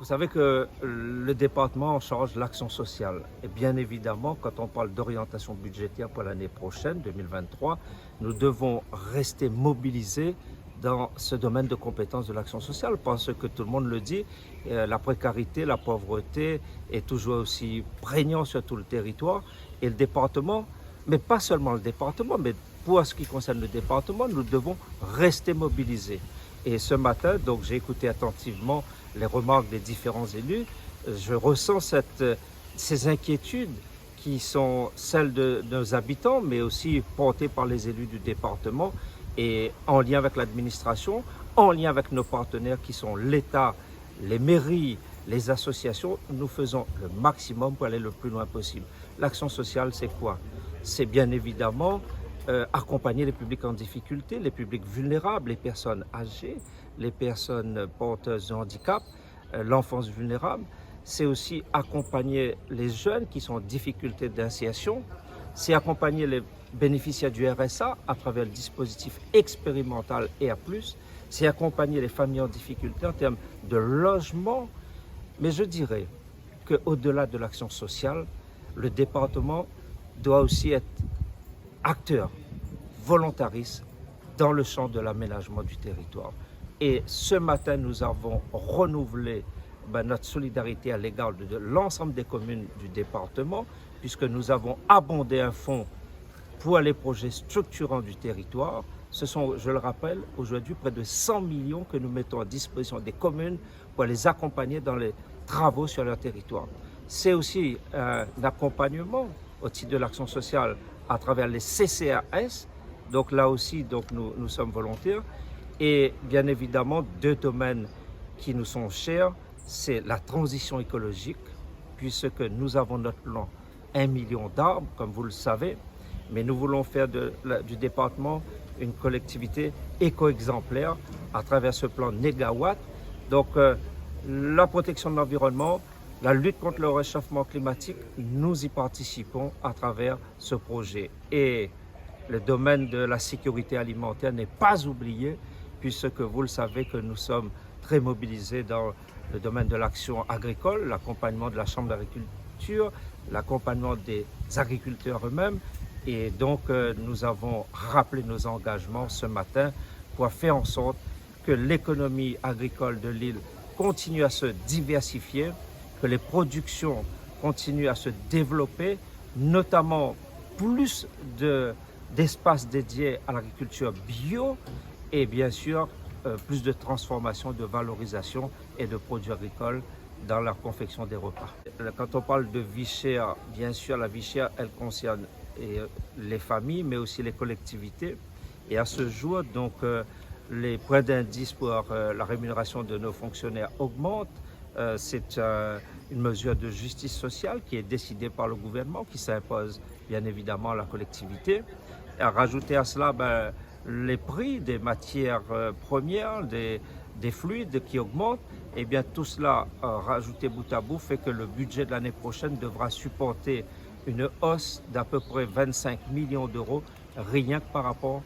Vous savez que le département en charge de l'action sociale. Et bien évidemment, quand on parle d'orientation budgétaire pour l'année prochaine, 2023, nous devons rester mobilisés dans ce domaine de compétences de l'action sociale parce que tout le monde le dit, la précarité, la pauvreté est toujours aussi prégnant sur tout le territoire. Et le département, mais pas seulement le département, mais pour ce qui concerne le département, nous devons rester mobilisés. Et ce matin, donc, j'ai écouté attentivement les remarques des différents élus. Je ressens ces inquiétudes qui sont celles de nos habitants, mais aussi portées par les élus du département et en lien avec l'administration, en lien avec nos partenaires qui sont l'État, les mairies, les associations. Nous faisons le maximum pour aller le plus loin possible. L'action sociale, c'est quoi? C'est bien évidemment accompagner les publics en difficulté, les publics vulnérables, les personnes âgées, les personnes porteuses de handicap, l'enfance vulnérable. C'est aussi accompagner les jeunes qui sont en difficulté d'insertion. C'est accompagner les bénéficiaires du RSA à travers le dispositif expérimental EA+. C'est accompagner les familles en difficulté en termes de logement. Mais je dirais qu'au-delà de l'action sociale, le département doit aussi être acteur volontariste dans le champ de l'aménagement du territoire. Et ce matin, nous avons renouvelé notre solidarité à l'égard de l'ensemble des communes du département, puisque nous avons abondé un fonds pour les projets structurants du territoire. Ce sont, je le rappelle, aujourd'hui près de 100 millions que nous mettons à disposition des communes pour les accompagner dans les travaux sur leur territoire. C'est aussi un accompagnement au titre de l'action sociale à travers les CCAS. Donc là aussi, nous sommes volontaires. Et bien évidemment, deux domaines qui nous sont chers, c'est la transition écologique, puisque nous avons notre plan 1 million d'arbres, comme vous le savez, mais nous voulons faire du département une collectivité éco-exemplaire à travers ce plan Négawatt. Donc la protection de l'environnement, la lutte contre le réchauffement climatique, nous y participons à travers ce projet. Et le domaine de la sécurité alimentaire n'est pas oublié, puisque vous le savez que nous sommes très mobilisés dans le domaine de l'action agricole, l'accompagnement de la Chambre d'agriculture, l'accompagnement des agriculteurs eux-mêmes. Et donc, nous avons rappelé nos engagements ce matin pour faire en sorte que l'économie agricole de l'île continue à se diversifier, que les productions continuent à se développer, notamment plus d'espaces dédiés à l'agriculture bio et bien sûr plus de transformation, de valorisation et de produits agricoles dans la confection des repas. Quand on parle de vie chère, bien sûr la vie chère, elle concerne les familles mais aussi les collectivités. Et à ce jour, donc, les points d'indice pour la rémunération de nos fonctionnaires augmentent. C'est une mesure de justice sociale qui est décidée par le gouvernement, qui s'impose bien évidemment à la collectivité. Et à rajouter à cela les prix des matières premières, des fluides qui augmentent, et bien tout cela rajouté bout à bout fait que le budget de l'année prochaine devra supporter une hausse d'à peu près 25 millions d'euros, rien que par rapport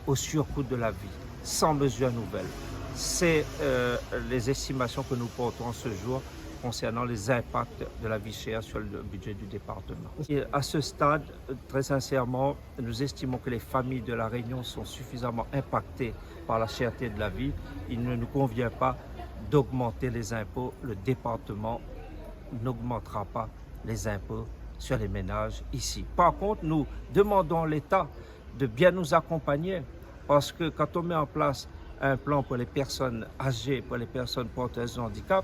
au surcoût de la vie, sans mesure nouvelle. C'est les estimations que nous portons en ce jour concernant les impacts de la vie chère sur le budget du département. Et à ce stade, très sincèrement, nous estimons que les familles de la Réunion sont suffisamment impactées par la cherté de la vie. Il ne nous convient pas d'augmenter les impôts. Le département n'augmentera pas les impôts sur les ménages ici. Par contre, nous demandons à l'État de bien nous accompagner parce que quand on met en place un plan pour les personnes âgées, pour les personnes porteuses de handicap,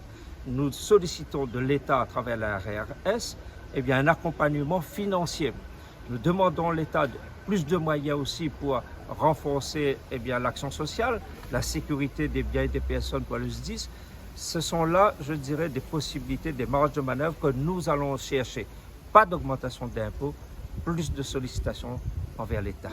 nous sollicitons de l'État à travers la RRS un accompagnement financier. Nous demandons à l'État plus de moyens aussi pour renforcer l'action sociale, la sécurité des biens et des personnes pour le SDIS. Ce sont là, je dirais, des possibilités, des marges de manœuvre que nous allons chercher. Pas d'augmentation d'impôts, plus de sollicitations envers l'État.